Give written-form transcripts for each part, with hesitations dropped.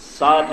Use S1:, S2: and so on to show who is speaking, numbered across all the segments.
S1: 7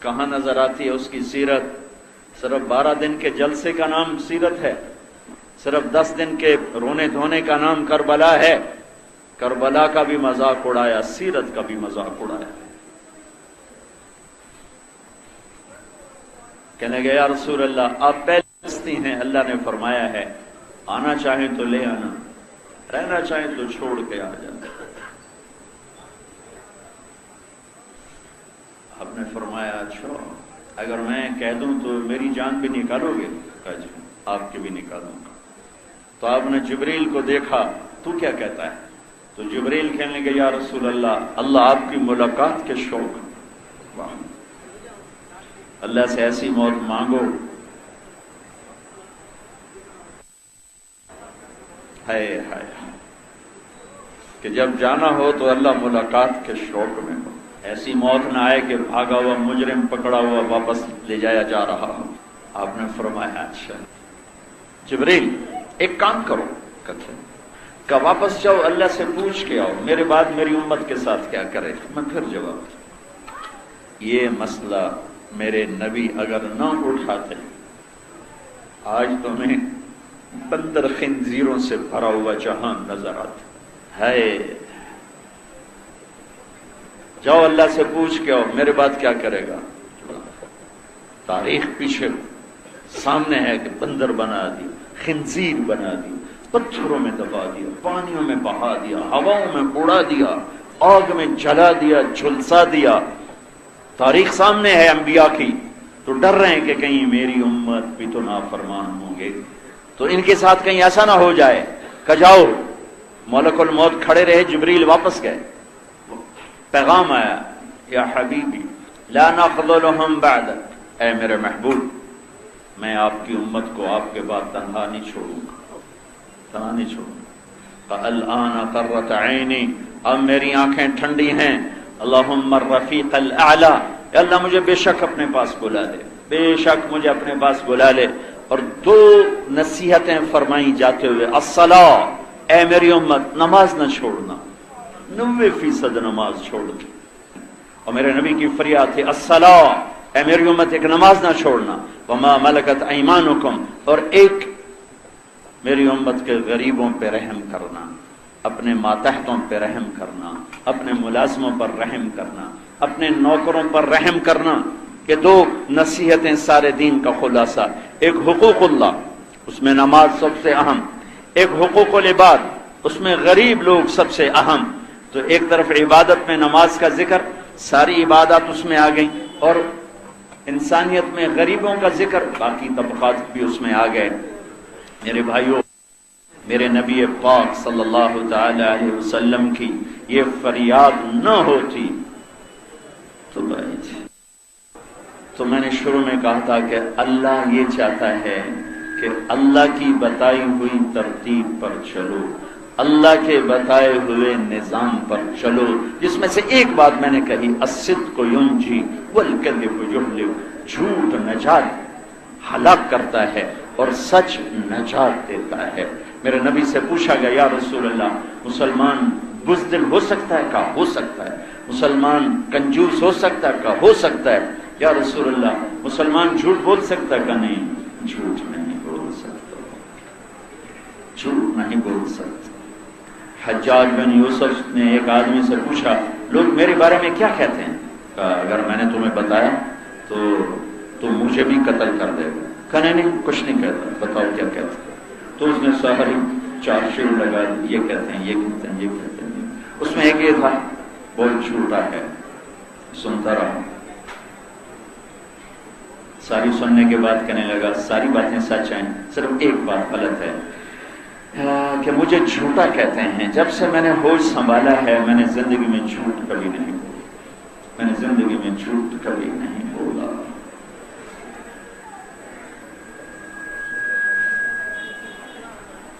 S1: کہاں نظر آتی ہے اس کی سیرت؟ صرف 12 دن کے جلسے کا نام سیرت ہے، صرف 10 دن کے رونے دھونے کا نام کربلا ہے۔ کربلا کا بھی مذاق اڑایا، سیرت کا بھی مذاق اڑایا۔ کہنے گے یا رسول اللہ آپ پہلے ہستی ہیں، اللہ نے فرمایا ہے آنا چاہیں تو لے آنا، رہنا چاہیں تو چھوڑ کے آ جانا۔ آپ نے فرمایا اچھا اگر میں کہہ دوں تو میری جان بھی نکالو گے؟ کہا جی آپ کی بھی نکالوں گا۔ تو آپ نے جبریل کو دیکھا، تو کیا کہتا ہے؟ تو جبریل کہنے لگے یا رسول اللہ اللہ آپ کی ملاقات کے شوق۔ واہ، اللہ سے ایسی موت مانگو، ہائے ہائے، کہ جب جانا ہو تو اللہ ملاقات کے شوق میں ہو، ایسی موت نہ آئے کہ بھاگا ہوا مجرم پکڑا ہوا واپس لے جایا جا رہا ہو۔ آپ نے فرمایا اچھا جبریل ایک کام کرو، کہ واپس جاؤ اللہ سے پوچھ کے آؤ میرے بعد میری امت کے ساتھ کیا کرے۔ میں پھر جواب، یہ مسئلہ میرے نبی اگر نہ اٹھاتے آج تمہیں بندر خنزیروں سے بھرا ہوا جہان نظر آتا ہے۔ جاؤ اللہ سے پوچھ کے آؤ میرے بعد کیا کرے گا۔ تاریخ پیچھے سامنے ہے کہ بندر بنا دی، خنزیر بنا دی، پتھروں میں دبا دیا، پانیوں میں بہا دیا، ہواؤں میں اڑا دیا، آگ میں جلا دیا، جھلسا دیا۔ تاریخ سامنے ہے انبیاء کی، تو ڈر رہے ہیں کہ کہیں میری امت بھی تو نافرمان ہوں گے، تو ان کے ساتھ کہیں ایسا نہ ہو جائے کہ جاؤ ملک الموت کھڑے رہے، جبریل واپس گئے، پیغام آیا یا حبیبی لا نخذلهم بعدک، اے میرے محبوب میں آپ کی امت کو آپ کے بعد تنہا نہیں چھوڑوں گا، تنہا نہیں چھوڑوں گا۔ الآن قرۃ عینی، اب میری آنکھیں ٹھنڈی ہیں۔ اللہم الرفیق الاعلی، یا اللہ مجھے بے شک اپنے پاس بلا لے، بے شک مجھے اپنے پاس بلا لے۔ اور دو نصیحتیں فرمائی جاتے ہوئے، الصلاۃ، اے میری امت نماز نہ چھوڑنا، 90% نماز چھوڑ دی۔ اور میرے نبی کی فریاد تھی الصلاۃ، اے میری امت ایک نماز نہ چھوڑنا، وما ملکت ایمانکم، اور ایک میری امت کے غریبوں پہ رحم کرنا، اپنے ماتحتوں پہ رحم کرنا، اپنے ملازموں پر رحم کرنا، اپنے نوکروں پر رحم کرنا۔ کہ دو نصیحتیں سارے دین کا خلاصہ، ایک حقوق اللہ اس میں نماز سب سے اہم، ایک حقوق العباد اس میں غریب لوگ سب سے اہم۔ تو ایک طرف عبادت میں نماز کا ذکر، ساری عبادات اس میں آ گئیں، اور انسانیت میں غریبوں کا ذکر، باقی طبقات بھی اس میں آ گئے۔ میرے بھائیوں، میرے نبی پاک صلی اللہ تعالی علیہ وسلم کی یہ فریاد نہ ہوتی تو میں نے شروع میں کہا تھا کہ اللہ یہ چاہتا ہے کہ اللہ کی بتائی ہوئی ترتیب پر چلو، اللہ کے بتائے ہوئے نظام پر چلو، جس میں سے ایک بات میں نے کہی، الصدق ینجی والکذب یہلک، جھوٹ نجات ہلاک کرتا ہے اور سچ نجات دیتا ہے۔ میرے نبی سے پوچھا گیا یا رسول اللہ مسلمان بزدل ہو سکتا ہے؟ کہا ہو سکتا ہے۔ مسلمان کنجوس ہو سکتا ہے؟ کہا ہو سکتا ہے۔ یا رسول اللہ مسلمان جھوٹ بول سکتا ہے؟ کہا نہیں، جھوٹ نہیں بول سکتا، جھوٹ نہیں بول سکتا۔ حجاج بن یوسف نے ایک آدمی سے پوچھا لوگ میرے بارے میں کیا کہتے ہیں؟ کہا اگر میں نے تمہیں بتایا تو مجھے بھی قتل کر دے گا۔ کہا نہیں کچھ نہیں کہتا، بتاؤ کیا کہتے ہیں؟ تو اس نے ساری 4 شعر لگا دی، یہ کہتے ہیں، یہ کہتے ہیں، یہ کہتے ہیں۔ اس میں ایک یہ تھا بہت جھوٹا ہے، سنتا رہا، ساری سننے کے بعد کہنے لگا ساری باتیں سچ ہیں، صرف ایک بات غلط ہے کہ مجھے جھوٹا کہتے ہیں۔ جب سے میں نے ہوش سنبھالا ہے میں نے زندگی میں جھوٹ کبھی نہیں بولا، میں نے زندگی میں جھوٹ کبھی نہیں بولا۔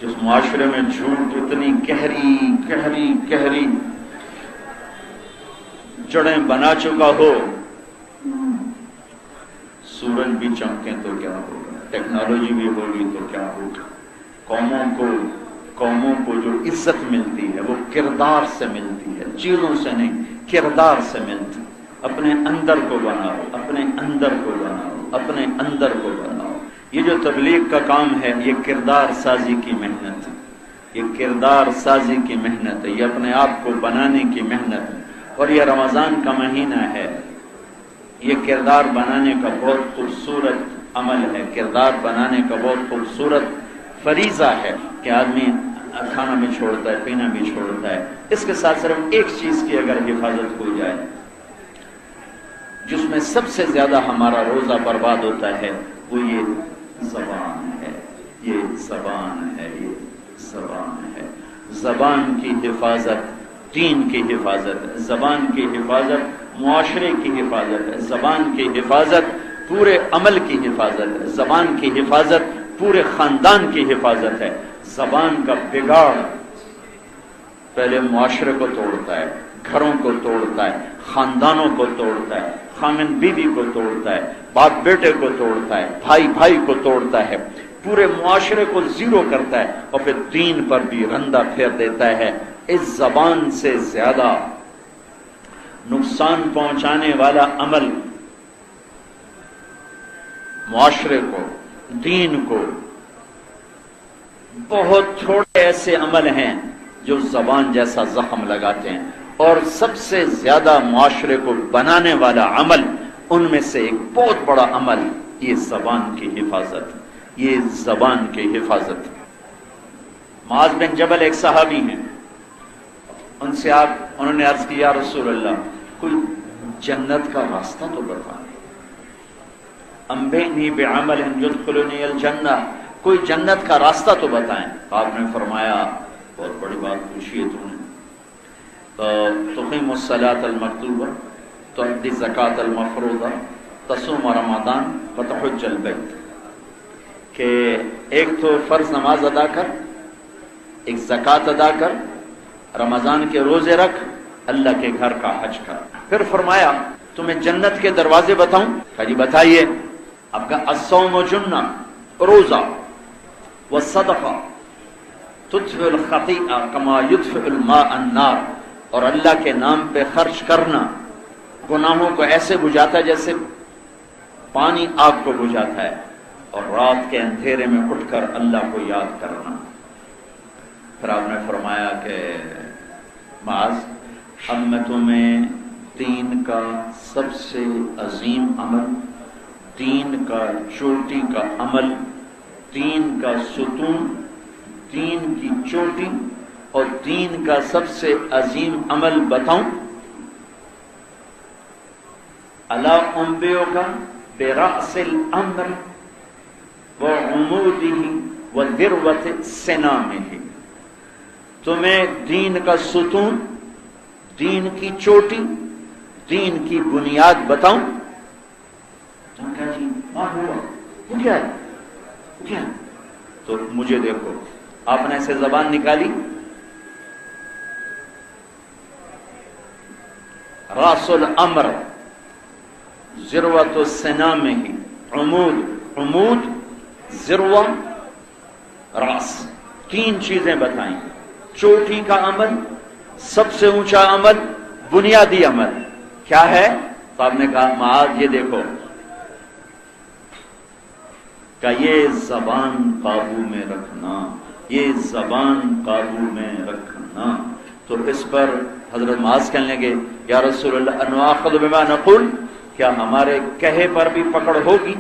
S1: جس معاشرے میں جھوٹ اتنی گہری جڑیں بنا چکا ہو، سورج بھی چمکیں تو کیا ہوگا، ٹیکنالوجی بھی ہوگی تو کیا ہوگا۔ قوموں کو جو عزت ملتی ہے وہ کردار سے ملتی ہے، چیزوں سے نہیں، کردار سے ملتی۔ اپنے اندر کو بناؤ، اپنے اندر کو بناؤ، اپنے اندر کو بناؤ۔ یہ جو تبلیغ کا کام ہے یہ کردار سازی کی محنت ہے، یہ کردار سازی کی محنت ہے، یہ اپنے آپ کو بنانے کی محنت ہے۔ اور یہ رمضان کا مہینہ ہے، یہ کردار بنانے کا بہت خوبصورت عمل ہے، کردار بنانے کا بہت خوبصورت فریضہ ہے کہ آدمی کھانا بھی چھوڑتا ہے، پینا بھی چھوڑتا ہے۔ اس کے ساتھ صرف ایک چیز کی اگر حفاظت ہو جائے، جس میں سب سے زیادہ ہمارا روزہ برباد ہوتا ہے، وہ یہ زبان ہے، یہ زبان ہے، یہ زبان ہے۔ زبان کی حفاظت دین کی حفاظت ہے، زبان کی حفاظت معاشرے کی حفاظت ہے، زبان کی حفاظت پورے عمل کی حفاظت ہے، زبان کی حفاظت پورے خاندان کی حفاظت ہے۔ زبان کا بگاڑ پہلے معاشرے کو توڑتا ہے، گھروں کو توڑتا ہے، خاندانوں کو توڑتا ہے، خامن بیوی کو توڑتا ہے، باپ بیٹے کو توڑتا ہے، بھائی بھائی کو توڑتا ہے، پورے معاشرے کو زیرو کرتا ہے، اور پھر دین پر بھی رندہ پھیر دیتا ہے۔ اس زبان سے زیادہ نقصان پہنچانے والا عمل معاشرے کو، دین کو، بہت تھوڑے ایسے عمل ہیں جو زبان جیسا زخم لگاتے ہیں، اور سب سے زیادہ معاشرے کو بنانے والا عمل ان میں سے ایک بہت بڑا عمل یہ زبان کی حفاظت، یہ زبان کی حفاظت۔ معاذ بن جبل ایک صحابی ہیں، ان سے انہوں نے عرض کیا، یا رسول اللہ کوئی جنت کا راستہ تو بتائیں، انبئنی بعمل یدخلنی الجنہ، کوئی جنت کا راستہ تو بتائیں۔ آپ نے فرمایا بہت بڑی بات پوچھی ہے تم نے، تقیم الصلاۃ المکتوبہ، تؤدی الزکاۃ المفروضہ، تصوم رمضان وتحج البیت، کہ ایک تو فرض نماز ادا کر، ایک زکوٰۃ ادا کر، رمضان کے روزے رکھ، اللہ کے گھر کا حج کر۔ پھر فرمایا تمہیں جنت کے دروازے بتاؤں؟ کہا جی بتائیے۔ آپ کا الصوم جنہ، روزہ، والصدقہ تطفئ الخطیئہ کما یطفئ الماء النار، اور اللہ کے نام پہ خرچ کرنا گناہوں کو ایسے بجھاتا ہے جیسے پانی آگ کو بجھاتا ہے، اور رات کے اندھیرے میں اٹھ کر اللہ کو یاد کرنا۔ پھر آپ نے فرمایا کہ معاذ اب میں تمہیں دین کا سب سے عظیم عمل، دین کا چوٹی کا عمل، دین کا ستون، دین کی چوٹی اور دین کا سب سے عظیم عمل بتاؤں؟ الا انبئک برأس الامر وعمودہ وذروۃ سنامہ، تمہیں دین کا ستون، دین کی چوٹی، دین کی بنیاد بتاؤں؟ کہا جی ہوا وہ کیا ہے؟ کیا؟ تو مجھے دیکھو، آپ نے ایسے زبان نکالی، راس الامر، ذروۃ السنامہ، عمود، عمود، ذروہ، راس، تین چیزیں بتائیں۔ چوٹی کا عمل، سب سے اونچا عمل، بنیادی عمل کیا ہے؟ تو آپ نے کہا معاذ یہ دیکھو کہ یہ زبان قابو میں رکھنا، یہ زبان قابو میں رکھنا۔ تو اس پر حضرت معاذ کہنے لگے یا رسول اللہ انواخذ بما نقول، کیا ہمارے کہے پر بھی پکڑ ہوگی؟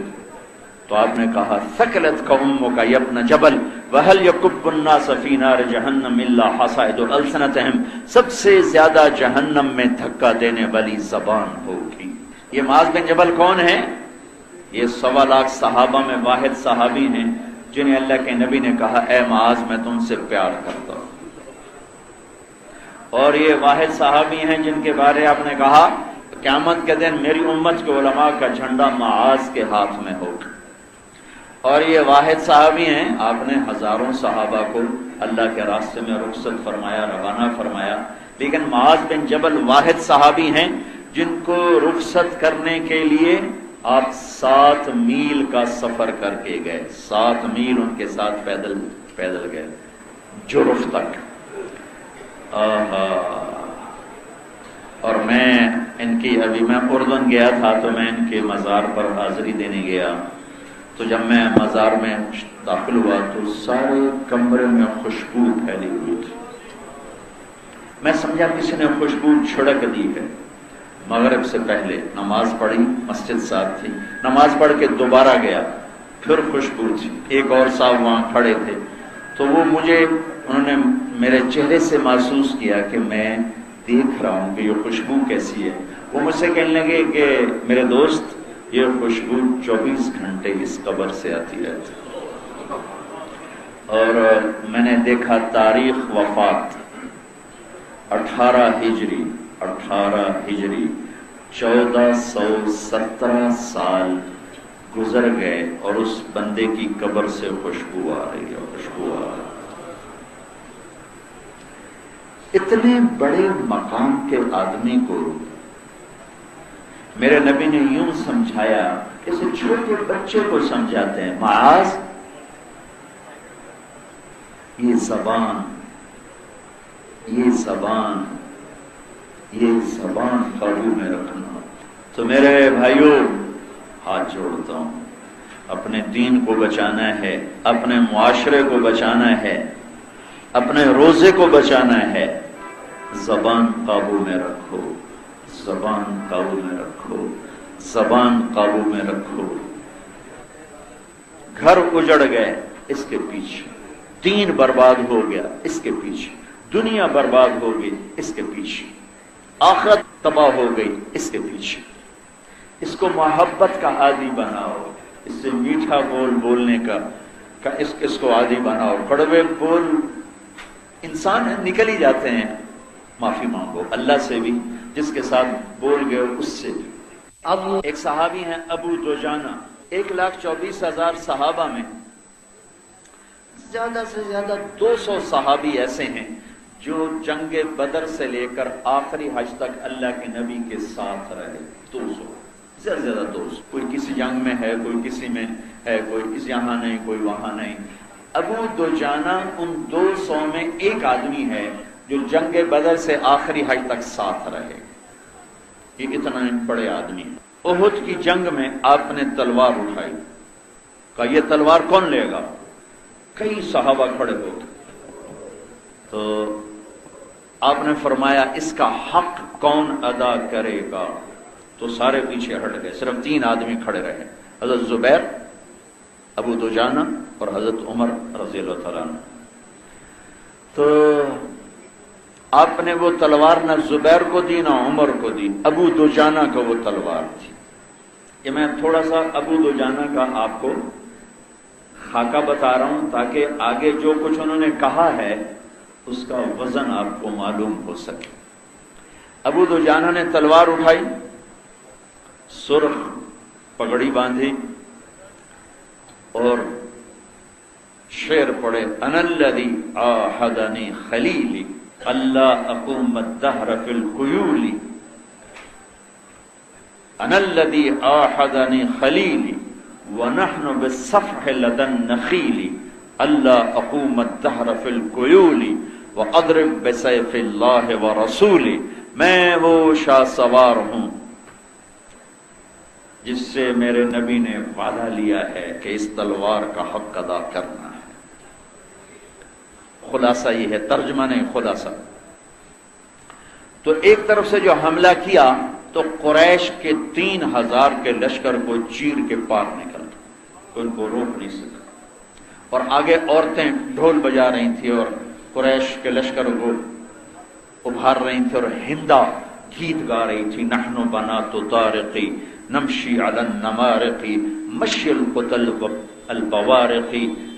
S1: تو آپ نے کہا ثقلتک امک یا ابن جبل وهل يكب الناس في نار جہنم الا حصائد السنتهم، سب سے زیادہ جہنم میں دھکا دینے والی زبان ہوگی۔ یہ معاذ بن جبل کون ہے؟ یہ 1.25 لاکھ صحابہ میں واحد صحابی ہیں جنہیں اللہ کے نبی نے کہا اے معاذ میں تم سے پیار کرتا ہوں، اور یہ واحد صحابی ہیں جن کے بارے آپ نے کہا قیامت کے دن میری امت کے علماء کا جھنڈا معاذ کے ہاتھ میں ہوگا۔ اور یہ واحد صحابی ہیں، آپ نے ہزاروں صحابہ کو اللہ کے راستے میں رخصت فرمایا، روانہ فرمایا، لیکن معاذ بن جبل واحد صحابی ہیں جن کو رخصت کرنے کے لیے آپ 7 میل کا سفر کر کے گئے، 7 میل ان کے ساتھ پیدل گئے جرف تک۔ اور میں ان کی ابھی میں اردن گیا تھا تو میں ان کے مزار پر حاضری دینے گیا، تو جب میں مزار میں داخل ہوا تو سارے کمرے میں خوشبو پھیلی ہوئی تھی۔ میں سمجھا کسی نے خوشبو چھڑک دی ہے۔ مغرب سے پہلے نماز پڑھی، مسجد ساتھ تھی، نماز پڑھ کے دوبارہ گیا، پھر خوشبو تھی۔ ایک اور صاحب وہاں کھڑے تھے تو وہ انہوں نے میرے چہرے سے محسوس کیا کہ میں دیکھ رہا ہوں کہ یہ خوشبو کیسی ہے۔ وہ مجھ سے کہنے لگے کہ میرے دوست یہ خوشبو 24 گھنٹے اس قبر سے آتی رہتی۔ اور میں نے دیکھا تاریخ وفات 18 ہجری 1417 سال گزر گئے اور اس بندے کی قبر سے خوشبو آ رہی ہے، خوشبو آ رہی ہے۔ اتنے بڑے مقام کے آدمی کو میرے نبی نے یوں سمجھایا جیسے چھوٹے بچے کو سمجھاتے ہیں، معاذ یہ زبان قابو میں رکھنا۔ تو میرے بھائیوں ہاتھ جوڑتا ہوں، اپنے دین کو بچانا ہے، اپنے معاشرے کو بچانا ہے، اپنے روزے کو بچانا ہے، زبان قابو میں رکھو، زبان قابو میں رکھو، زبان قابو میں رکھو۔ گھر اجڑ گئے اس کے پیچھے، دین برباد ہو گیا اس کے پیچھے، دنیا برباد ہو گئی اس کے پیچھے، آخرت تباہ ہو گئی اس کے پیچھے۔ اس کو محبت کا عادی بناؤ، اس سے میٹھا بول بولنے کا اس کو عادی بناؤ۔ کڑوے بول انسان نکل ہی جاتے ہیں، معافی مانگو اللہ سے بھی، جس کے ساتھ بول گئے اس سے بھی۔ اب ایک صحابی ہیں ابو دجانہ، 1,24,000 صحابہ میں زیادہ سے زیادہ 200 صحابی ایسے ہیں جو جنگ بدر سے لے کر آخری حج تک اللہ کے نبی کے ساتھ رہے۔ 200 زیادہ سے زیادہ 200، کوئی کسی جنگ میں ہے، کوئی کسی میں ہے، کوئی کسی یہاں نہیں، کوئی وہاں نہیں۔ ابو دجانہ ان 200 میں ایک آدمی ہے جو جنگ بدر سے آخری حج تک ساتھ رہے۔ یہ اتنا بڑے آدمی ہے۔ احد کی جنگ میں آپ نے تلوار اٹھائی، کہا یہ تلوار کون لے گا؟ کئی صحابہ کھڑے ہو گئے تو آپ نے فرمایا اس کا حق کون ادا کرے گا؟ تو سارے پیچھے ہٹ گئے، صرف 3 آدمی کھڑے رہے، حضرت زبیر، ابو دجانہ اور حضرت عمر رضی اللہ تعالیٰ عنہ۔ تو آپ نے وہ تلوار نہ زبیر کو دی نہ عمر کو دی، ابو دجانہ کا وہ تلوار تھی۔ یہ میں تھوڑا سا ابو دجانہ کا آپ کو خاکہ بتا رہا ہوں تاکہ آگے جو کچھ انہوں نے کہا ہے اس کا وزن آپ کو معلوم ہو سکے۔ ابو دجانہ نے تلوار اٹھائی، سرخ پگڑی باندھی اور شعر پڑھے، انا الذی عاہدنی خلیلی اللہ اقوم الدہر فی الخیول، انا الذی عاہدنی خلیلی ونحن بالصفح لدى النخیل، اللہ اقوم الدہر فی الخیول واضرب بسیف اللہ ورسولہ۔ میں وہ شاہ سوار ہوں جس سے میرے نبی نے وعدہ لیا ہے کہ اس تلوار کا حق ادا کرنا ہے۔ خلاصہ یہ ہے، ترجمہ نہیں خلاصہ۔ تو ایک طرف سے جو حملہ کیا تو قریش کے 3,000 کے لشکر کو چیر کے پار نکل، تو ان کو روک نہیں سکا، اور آگے عورتیں ڈھول بجا رہی تھیں اور قریش کے لشکر کو ابھار رہی تھی، اور ہندا گیت گا رہی تھی، نحن بنات طارقی نمشی علی النمارق مشی القتل البوارق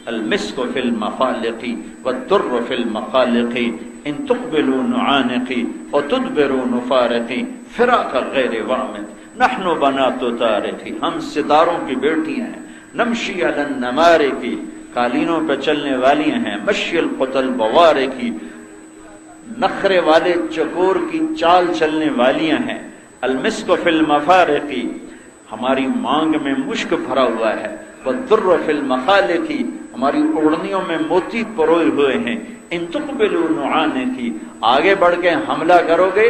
S1: المسک فی المفالق والدر فی المخالق ان تقبلوا نعانقی وتدبروا نفارقی فراق غیر وامد نحن بنات طارقی، ہم ستاروں کی بیٹیاں ہیں، نمشی علی النمارق قالینوں پہ چلنے والی ہیں، مشی القتل بوارقی نخرے والے چکور کی چال چلنے والیاں ہیں، المسک فی المفارق ہماری مانگ میں مشک بھرا ہوا ہے، والدر فی المخالق ہماری اوڑھنیوں میں موتی پروئے ہوئے ہیں، ان تقبلوا نعانقی آگے بڑھ کے حملہ کرو گے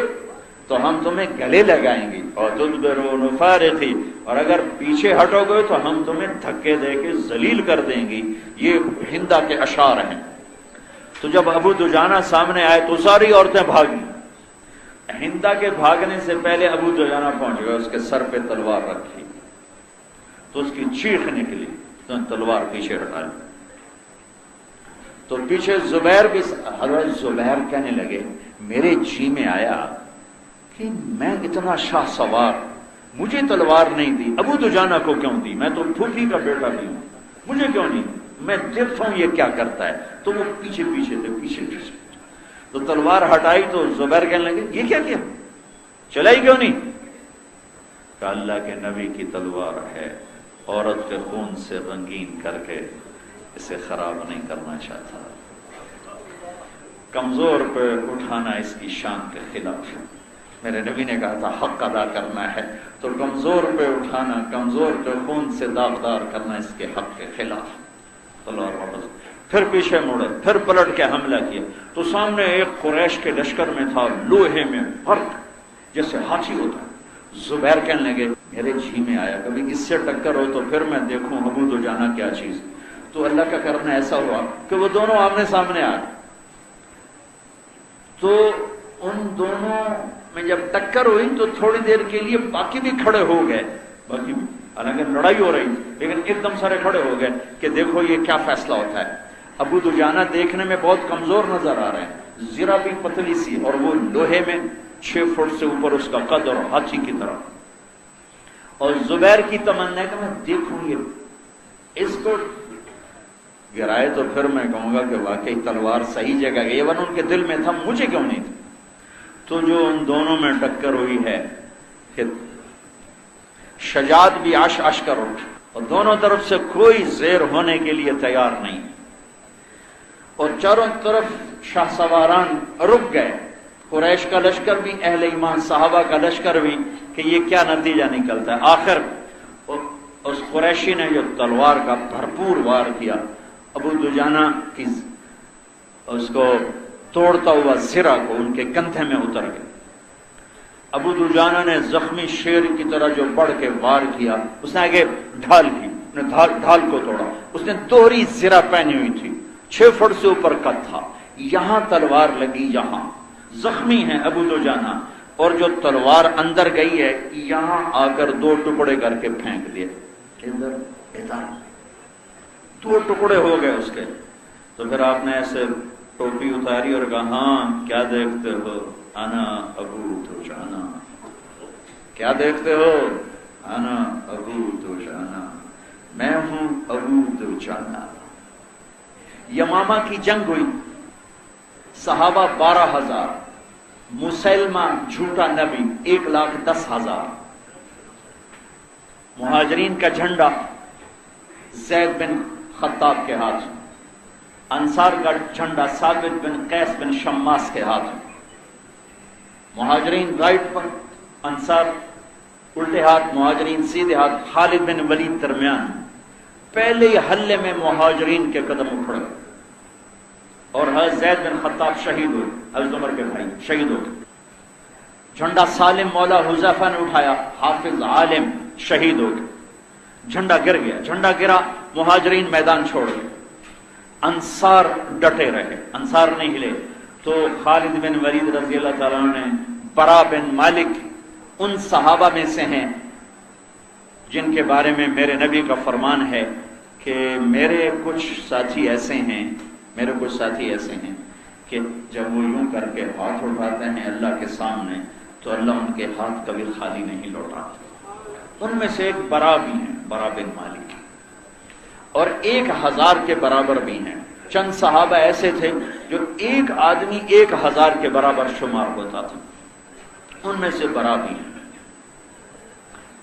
S1: تو ہم تمہیں گلے لگائیں گے، اور تدبرون فارقی، اور اگر پیچھے ہٹو گے تو ہم تمہیں دھکے دے کے ذلیل کر دیں گی۔ یہ ہندا کے اشعار ہیں۔ تو جب ابو دجانہ سامنے آئے تو ساری عورتیں بھاگی۔ ہندا کے بھاگنے سے پہلے ابو دجانہ پہنچ گئے، اس کے سر پہ تلوار رکھی تو اس کی چیخ نکلی تو تلوار پیچھے ہٹا لی۔ تو پیچھے زبیر بھی، حضرت زبیر کہنے لگے میرے جی میں آیا کہ میں اتنا شاہ سوار، مجھے تلوار نہیں دی، ابو دجانہ کو کیوں دی؟ میں تو پھوپھی کا بیٹا بھی ہوں، مجھے کیوں نہیں؟ میں دیکھتا ہوں یہ کیا کرتا ہے۔ تو وہ پیچھے پیچھے تھے، پیچھے پیچھے، تو تلوار ہٹائی تو زبیر کہنے لگے یہ کیا چلائی کیوں نہیں؟ کہ اللہ کے نبی کی تلوار ہے، عورت کے خون سے رنگین کر کے اسے خراب نہیں کرنا چاہتا، کمزور پہ اٹھانا اس کی شان کے خلاف ہے۔ میرے نبی نے کہا تھا حق ادا کرنا ہے، تو کمزور پہ اٹھانا، کمزور کے خون سے داغدار کرنا اس کے حق کے خلاف۔ تلوار واپس، پھر پیچھے مڑے، پھر پلٹ کے حملہ کیا تو سامنے ایک قریش کے لشکر میں تھا، لوہے میں فرق جیسے ہاتھی ہوتا ہے۔ زبیر کہنے لگے میرے جی میں آیا کبھی اس سے ٹکر ہو تو پھر میں دیکھوں ابو دجانہ کیا چیز۔ تو اللہ کا کرنا ایسا ہوا کہ وہ دونوں آمنے سامنے آئے، تو ان دونوں میں جب ٹکر ہوئی تو تھوڑی دیر کے لیے باقی بھی کھڑے ہو گئے، باقی بھی، حالانکہ لڑائی ہو رہی لیکن ایک دم سارے کھڑے ہو گئے کہ دیکھو یہ کیا فیصلہ ہوتا ہے۔ ابو دجانہ دیکھنے میں بہت کمزور نظر آ رہے ہیں، ذرا بھی پتلی سی، اور وہ لوہے میں 6 فٹ سے اوپر اس کا قد اور ہاتھی کی طرح۔ اور زبیر کی تمنا ہے کہ میں دیکھوں یہ اس کو گرائے تو پھر میں کہوں گا کہ واقعی تلوار صحیح جگہ گئی، ورنہ ان کے دل میں تھا مجھے کیوں نہیں تھا۔ تو جو ان دونوں میں ٹکر ہوئی ہے کہ شجاعت بھی عش عش کر اٹھ، اور دونوں طرف سے کوئی زیر ہونے کے لیے تیار نہیں، اور چاروں طرف شاہ سواران رک گئے، قریش کا لشکر بھی، اہل ایمان صحابہ کا لشکر بھی، کہ یہ کیا نتیجہ نکلتا ہے۔ آخر اس قریشی نے جو تلوار کا بھرپور وار کیا، ابو دجانہ کی اس کو توڑتا ہوا زرہ کو ان کے کندھے میں اتر گیا۔ ابو دجانہ نے زخمی شیر کی طرح جو بڑھ کے وار کیا، اس نے آگے ڈھال کی، ڈھال کو توڑا، اس نے دوہری زرہ پہنی ہوئی تھی، 6 فٹ سے اوپر قد تھا، یہاں تلوار لگی، یہاں زخمی ہے ابو دجانہ، اور جو تلوار اندر گئی ہے یہاں آ کر 2 ٹکڑے کر کے پھینک دیے، ادھر ادھر 2 ٹکڑے ہو گئے اس کے۔ تو پھر آپ نے ایسے ٹوپی اتاری اور کہا ہاں کیا دیکھتے ہو؟ انا ابو دجانہ، کیا دیکھتے ہو؟ انا ابو دجانہ، میں ہوں ابو دجانہ۔ یمامہ کی جنگ ہوئی، صحابہ 12,000، مسلمہ جھوٹا نبی 1,10,000، مہاجرین کا جھنڈا زید بن خطاب کے ہاتھ، انصار کا جھنڈا ثابت بن قیس بن شماس کے ہاتھ، مہاجرین رائٹ پر، انصار الٹے ہاتھ، مہاجرین سیدھے ہاتھ، خالد بن ولید درمیان۔ پہلے ہی حلے میں مہاجرین کے قدم اکھڑ گئے اور حضرت زید بن خطاب شہید ہوئے، حضرت عمر کے بھائی شہید ہو گئے۔ جھنڈا سالم مولا حذیفہ نے اٹھایا، حافظ عالم شہید ہو گئے۔ جھنڈا گر گیا، جھنڈا گرا، مہاجرین میدان چھوڑ گئے، انصار ڈٹے رہے، انصار نہیں ہلے۔ تو خالد بن ولید رضی اللہ تعالیٰ عنہ نے، برا بن مالک ان صحابہ میں سے ہیں جن کے بارے میں میرے نبی کا فرمان ہے کہ میرے کچھ ساتھی ایسے ہیں کہ جب وہ یوں کر کے ہاتھ اٹھاتے ہیں اللہ کے سامنے تو اللہ ان کے ہاتھ کبھی خالی نہیں لوٹاتا۔ ان میں سے ایک برا بھی ہیں، برا بن مالک، اور 1,000 کے برابر بھی ہیں۔ چند صحابہ ایسے تھے جو ایک آدمی 1,000 کے برابر شمار ہوتا تھا، ان میں سے برا بھی ہیں۔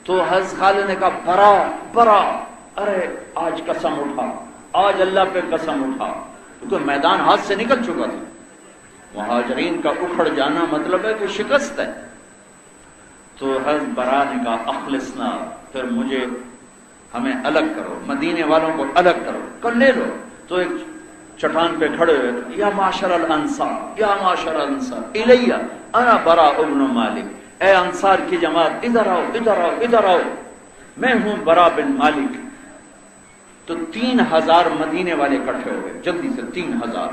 S1: تو حضرت خالد نے کہا برا، ارے آج قسم اٹھا، آج اللہ پہ قسم اٹھا، کیونکہ میدان ہاتھ سے نکل چکا تھا۔ مہاجرین کا اکھڑ جانا مطلب ہے کہ شکست ہے۔ تو حضرت برا نے کہا اخلصنا، پھر ہمیں الگ کرو، مدینے والوں کو الگ کرو، کر لے لو۔ تو ایک چٹان پہ کھڑے ہوئے، یا معاشر الانصار، یا معاشر الانصار الیہ انا براء بن مالک، اے انصار کی جماعت ادھر آؤ ادھر آؤ ادھر آؤ، میں ہوں براء بن مالک۔ تو 3000 مدینے والے اکٹھے ہوئے جلدی سے، 3000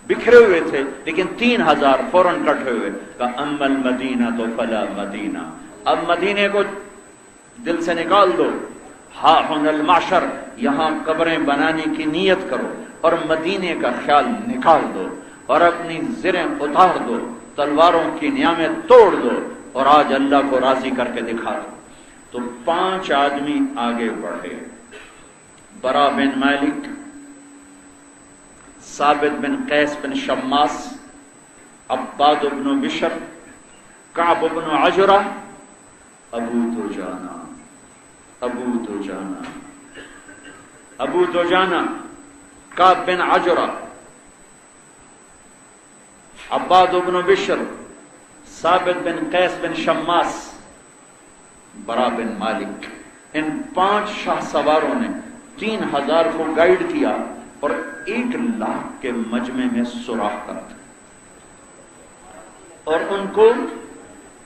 S1: بکھرے ہوئے تھے لیکن 3000 فوراً اکٹھے ہوئے، کہا اما المدینہ تو فلا مدینہ، اب مدینے کو دل سے نکال دو، ہا ہن المعشر، یہاں قبریں بنانے کی نیت کرو اور مدینے کا خیال نکال دو اور اپنی زریں اتار دو، تلواروں کی نیامیں توڑ دو اور آج اللہ کو راضی کر کے دکھا دو۔ تو 5 آدمی آگے بڑھے، براء بن مالک، ثابت بن قیس بن شماس، عباد بن بشر، کعب بن عجرہ، ابو دجانہ، ابو دجانہ، کعب بن عجرہ، عباد بن بشر، ثابت بن قیس بن شماس، براء بن مالک۔ ان 5 شاہ سواروں نے 3000 کو گائیڈ کیا اور 1,00,000 کے مجمع میں سوراخ کر دیا اور ان کو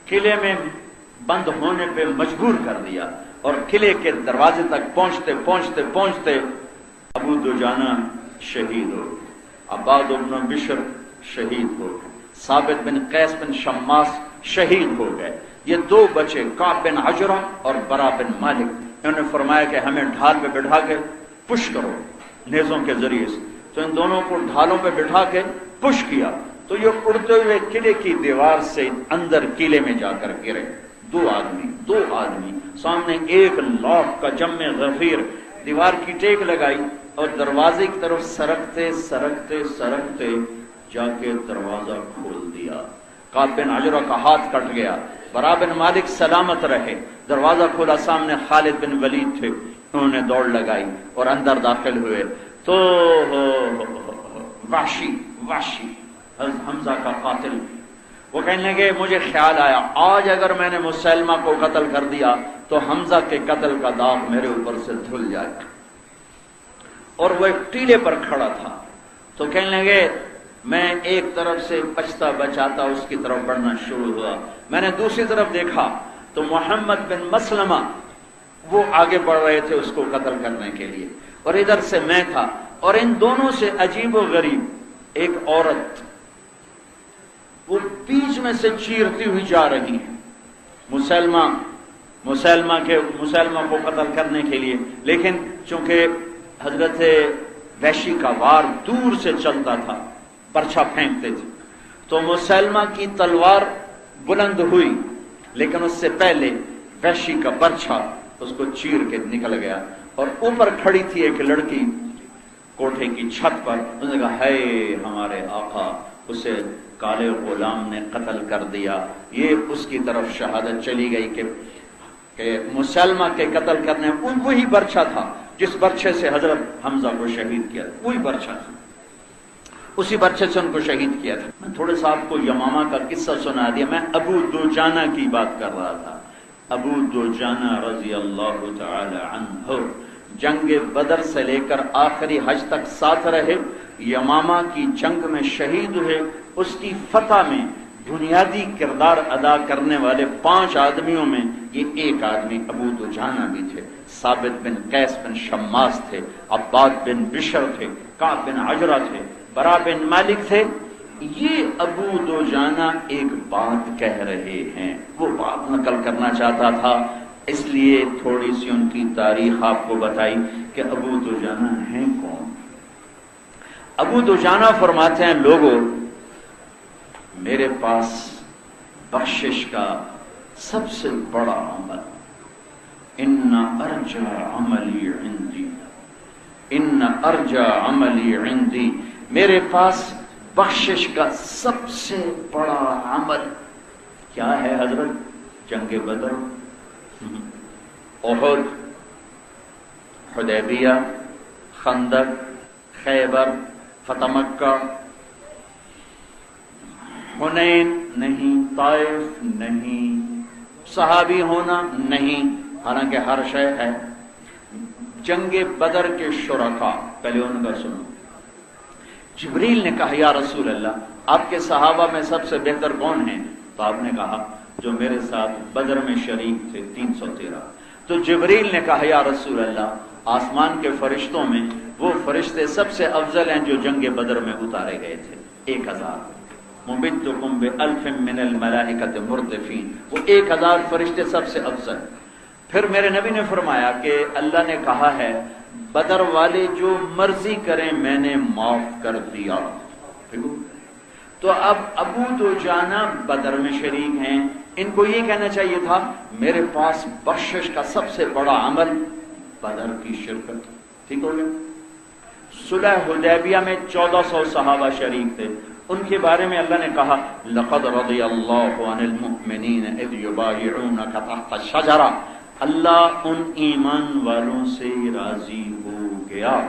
S1: قلعے میں بند ہونے پہ مجبور کر دیا، اور قلعے کے دروازے تک پہنچتے پہنچتے پہنچتے ابو دجانہ شہید ہو، عباد بن بشر شہید ہو، ثابت بن قیس بن شماس شہید ہو گئے۔ یہ 2 بچے، کعب بن عجرہ اور براء بن مالک، انہوں نے فرمایا کہ ہمیں ڈھال پہ بٹھا کے پش کرو نیزوں کے ذریعے سے، تو ان دونوں کو ڈھالوں پہ بٹھا کے پش کیا تو یہ اڑتے ہوئے قلعے کی دیوار سے اندر قلعے میں جا کر گرے۔ 2 آدمی سامنے 1,00,000 کا جمع غفیر، دیوار کی ٹیک لگائی اور دروازے کی طرف سرکتے سرکتے سرکتے جا کے دروازہ کھول دیا۔ کعب بن عجرہ کا ہاتھ کٹ گیا، براء بن مالک سلامت رہے، دروازہ کھولا، سامنے خالد بن ولید تھے، انہوں نے دوڑ لگائی اور اندر داخل ہوئے تو وحشی حمزہ کا قاتل، وہ کہنے لگے مجھے خیال آیا آج اگر میں نے مسلمہ کو قتل کر دیا تو حمزہ کے قتل کا داغ میرے اوپر سے دھل جائے گا۔ اور وہ ایک ٹیلے پر کھڑا تھا تو کہنے لگے میں ایک طرف سے بچتا بچاتا اس کی طرف بڑھنا شروع ہوا، میں نے دوسری طرف دیکھا تو محمد بن مسلمہ وہ آگے بڑھ رہے تھے اس کو قتل کرنے کے لیے، اور ادھر سے میں تھا، اور ان دونوں سے عجیب و غریب ایک عورت وہ بیچ میں سے چیرتی ہوئی جا رہی ہے مسلمہ کو قتل کرنے کے لیے، لیکن چونکہ حضرت وحشی کا وار دور سے چلتا تھا، برچھا پھینکتے تھے، تو مسلمہ کی تلوار بلند ہوئی لیکن اس سے پہلے وحشی کا برچھا اس کو چیر کے نکل گیا، اور اوپر کھڑی تھی ایک لڑکی کوٹھے کی چھت پر، اس نے کہا ہے ہمارے آقا، اسے کالے غلام نے قتل کر دیا۔ یہ اس کی طرف شہادت چلی گئی کہ مسلمہ کے قتل کرنے وہی برچھا تھا جس برچھے سے حضرت حمزہ کو شہید کیا، وہی برچھا تھا، اسی برچھے سے ان کو شہید کیا تھا۔ میں تھوڑے سا آپ کو یمامہ کا قصہ سنا دیا، میں ابو دجانہ کی بات کر رہا تھا۔ ابو دجانہ رضی اللہ تعالی عنہ جنگ بدر سے لے کر آخری حج تک ساتھ رہے، یمامہ کی جنگ میں شہید ہوئے، اس کی فتح میں بنیادی کردار ادا کرنے والے 5 آدمیوں میں یہ ایک آدمی ابو دجانہ بھی تھے، ثابت بن قیس بن شماس تھے، عباد بن بشر تھے، کعب بن عجرہ تھے، براء بن مالک تھے۔ یہ ابو دجانہ ایک بات کہہ رہے ہیں، وہ بات نقل کرنا چاہتا تھا، اس لیے تھوڑی سی ان کی تاریخ آپ کو بتائی کہ ابو دجانہ ہیں کون۔ ابو دجانہ فرماتے ہیں لوگوں، میرے پاس بخشش کا سب سے بڑا عمل، ان ارجا عملی عندی، میرے پاس بخشش کا سب سے بڑا عمل کیا ہے حضرت؟ جنگ بدر، احد، حدیبیہ، خندق، خیبر، فتح مکہ، حنین نہیں، طائف نہیں، صحابی ہونا نہیں، حالانکہ ہر شے ہے۔ جنگ بدر کے شرکاء، پہلے ان کا سنو، جبریل نے کہا یا رسول اللہ آپ کے صحابہ میں سب سے بہتر کون ہیں؟ تو آپ نے کہا جو میرے ساتھ بدر میں شریک تھے 313۔ تو جبریل نے کہا یا رسول اللہ آسمان کے فرشتوں میں وہ فرشتے سب سے افضل ہیں جو جنگ بدر میں اتارے گئے تھے، 1000۔ ممدکم بألف من الملائکۃ مردفین، وہ 1000 فرشتے سب سے افضل۔ پھر میرے نبی نے فرمایا کہ اللہ نے کہا ہے بدر والے جو مرضی کریں میں نے معاف کر دیا۔ تو اب ابو دجانہ بدر میں شریک ہیں، ان کو یہ کہنا چاہیے تھا میرے پاس بخشش کا سب سے بڑا عمل بدر کی شرکت۔ ٹھیک ہو گیا؟ صلح حدیبیہ میں 1400 صحابہ شریک تھے، ان کے بارے میں اللہ نے کہا لقد رضی اللہ عن المؤمنین اذ یبایعونک تحت الشجرہ، اللہ ان ایمان والوں سے راضی ہو گیا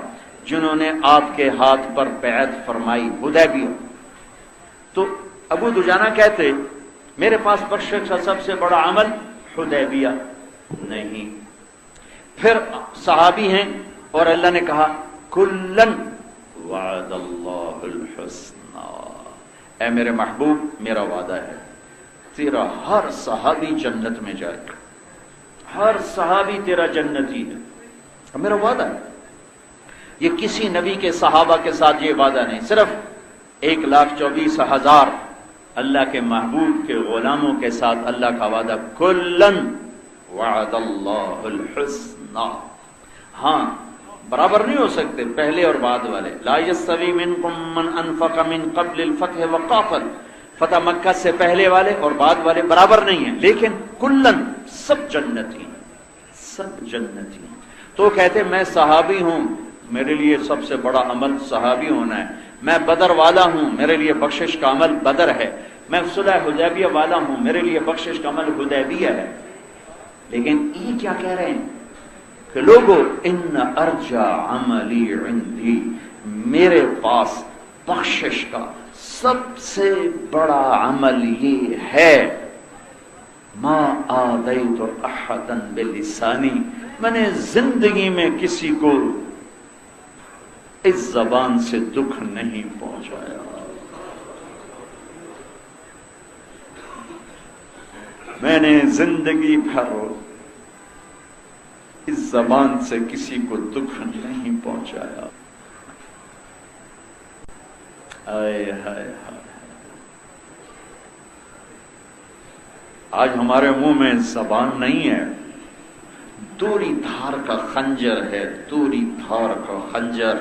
S1: جنہوں نے آپ کے ہاتھ پر بیعت فرمائی حدیبیہ۔ تو ابو دجانہ کہتے میرے پاس بخشش کا سب سے بڑا عمل حدیبیہ نہیں۔ پھر صحابی ہیں اور اللہ نے کہا کلن وعد اللہ الحسنى، اے میرے محبوب میرا وعدہ ہے تیرا ہر صحابی جنت میں جائے گا، ہر صحابی تیرا جنتی ہے، میرا وعدہ ہے۔ یہ کسی نبی کے صحابہ کے ساتھ یہ وعدہ نہیں، صرف 1,24,000 اللہ کے محبوب کے غلاموں کے ساتھ اللہ کا وعدہ کلن وعد اللہ الحسنى۔ ہاں برابر نہیں ہو سکتے پہلے اور بعد والے، لا یستوی منکم من انفق من قبل الفتح وقاتل، فتح مکہ سے پہلے والے اور بعد والے برابر نہیں ہیں، لیکن کلن سب جنتی ہیں، سب جنتی ہیں۔ تو کہتے میں صحابی ہوں، میرے لیے سب سے بڑا عمل صحابی ہونا ہے، میں بدر والا ہوں، میرے لیے بخشش کا عمل بدر ہے، میں صلح حدیبیہ والا ہوں، میرے لیے بخشش کا عمل حدیبیہ ہے۔ لیکن یہ کیا کہہ رہے ہیں کہ لوگو ان ارجا عملی عندی، میرے پاس بخشش کا سب سے بڑا عمل یہ ہے ما آذیت احدا بلسانی، میں نے زندگی میں کسی کو اس زبان سے دکھ نہیں پہنچایا۔ میں نے زندگی بھر اس زبان سے کسی کو دکھ نہیں پہنچایا۔ ہائے ہائے ہائے، آج ہمارے منہ میں زبان نہیں ہے، دوری دھار کا خنجر ہے، دوری دھار کا خنجر۔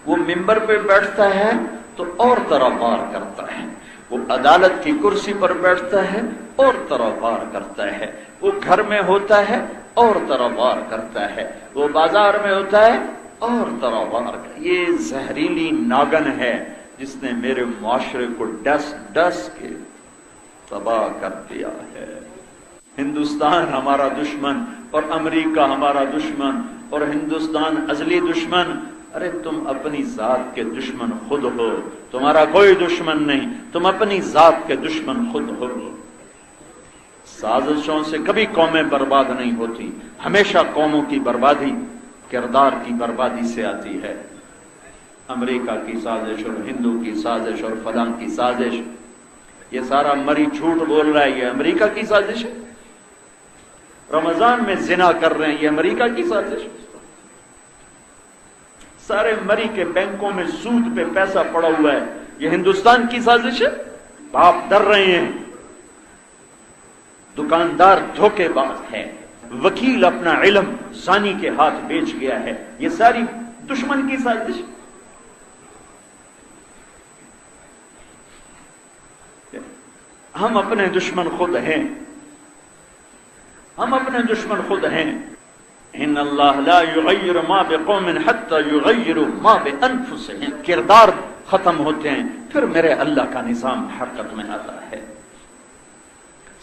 S1: وہ ممبر پہ بیٹھتا ہے تو اور طرح وار کرتا ہے، وہ عدالت کی کرسی پر بیٹھتا ہے اور طرح وار کرتا ہے، وہ گھر میں ہوتا ہے اور طرح وار کرتا ہے، وہ بازار میں ہوتا ہے اور طرح وار کرتا ہے۔ یہ زہریلی ناگن ہے جس نے میرے معاشرے کو ڈس ڈس کے تباہ کر دیا ہے۔ ہندوستان ہمارا دشمن اور امریکہ ہمارا دشمن اور ہندوستان ازلی دشمن۔ ارے تم اپنی ذات کے دشمن خود ہو، تمہارا کوئی دشمن نہیں، تم اپنی ذات کے دشمن خود ہو۔ سازشوں سے کبھی قومیں برباد نہیں ہوتی، ہمیشہ قوموں کی بربادی کردار کی بربادی سے آتی ہے۔ امریکہ کی سازش اور ہندو کی سازش اور فلاں کی سازش، یہ سارا مری جھوٹ بول رہا ہے، یہ امریکہ کی سازش ہے۔ رمضان میں زنا کر رہے ہیں، یہ امریکہ کی سازش ہے۔ سارے مری کے بینکوں میں سود پہ پیسہ پڑا ہوا ہے، یہ ہندوستان کی سازش ہے۔ باپ ڈر رہے ہیں، دکاندار دھوکے باز ہے، وکیل اپنا علم زانی کے ہاتھ بیچ گیا ہے، یہ ساری دشمن کی سازش۔ ہم اپنے دشمن خود ہیں، ہم اپنے دشمن خود ہیں۔ ان اللہ لا یغیر ما بقوم حتی یغیروا ما بانفسہم، کردار ختم ہوتے ہیں پھر میرے اللہ کا نظام حرکت میں آتا ہے۔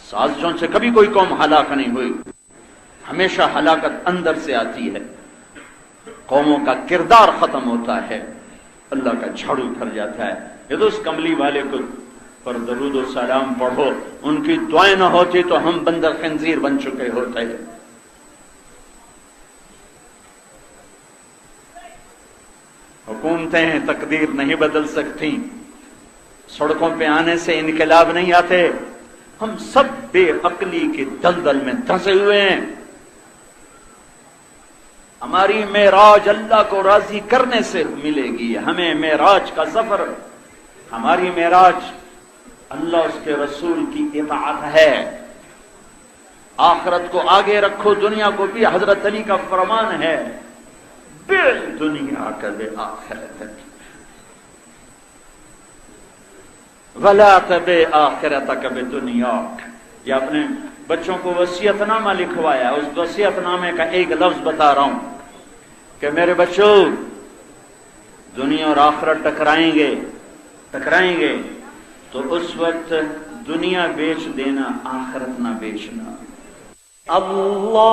S1: سازشوں سے کبھی کوئی قوم ہلاک نہیں ہوئی، ہمیشہ ہلاکت اندر سے آتی ہے، قوموں کا کردار ختم ہوتا ہے، اللہ کا جھاڑو پھر جاتا ہے۔ یہ تو اس کملی والے کو پر درود و سلام پڑھو، ان کی دعائیں نہ ہوتی تو ہم بندر خنزیر بن چکے ہوتے ہیں۔ حکومتیں تقدیر نہیں بدل سکتی، سڑکوں پہ آنے سے انقلاب نہیں آتے، ہم سب بے عقلی کے دلدل میں دھنسے ہوئے ہیں۔ ہماری معراج اللہ کو راضی کرنے سے ملے گی، ہمیں معراج کا سفر، ہماری معراج اللہ اس کے رسول کی اطاعت ہے۔ آخرت کو آگے رکھو، دنیا کو بھی، حضرت علی کا فرمان ہے، بے دنیا کا بے آخرت، ولا تبع آخرتک بدنیاک۔ یہ اپنے بچوں کو وصیت نامہ لکھوایا، اس وصیت نامے کا ایک لفظ بتا رہا ہوں کہ میرے بچوں، دنیا اور آخرت ٹکرائیں گے تو اس وقت دنیا بیچ دینا، آخرت نہ بیچنا۔ اللہ